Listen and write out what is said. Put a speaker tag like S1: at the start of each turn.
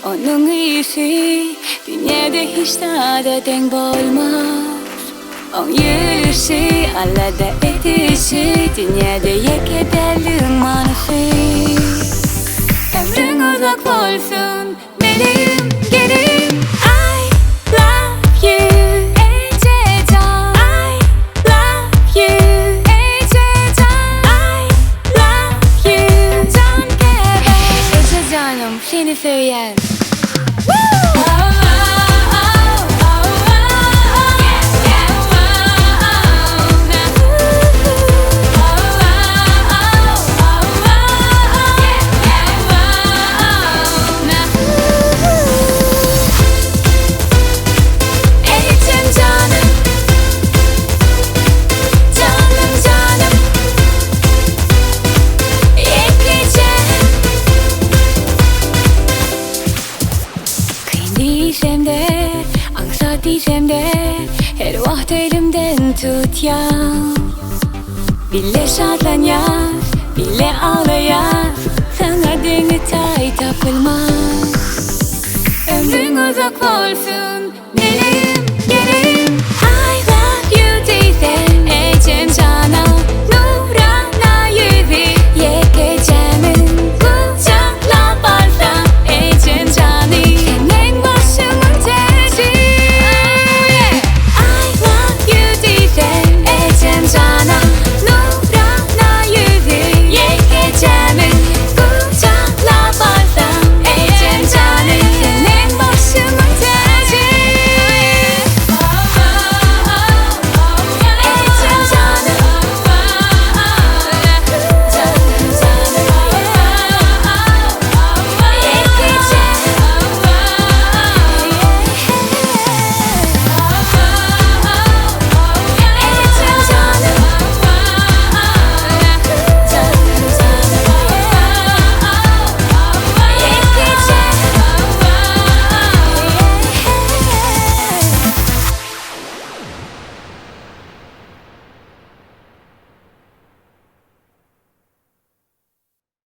S1: Onun iyisi dünyada hiç daha da denk olmaz. On yürüyüşü, Allah'da edişi, dünyada yek ederliğin manası. Ömrün uzak olsun, meleğim gelin. I love you, Ece Can. I love you, Ece Can. I love you, Can Geber. Ece Canım seni söyler. Diysem de, ansa diysem de, her vaxt elimden tut ya. Bile şadlanyak, bile ağlayak, sana deni tay tapılmaz. Ömrün uzak olsun,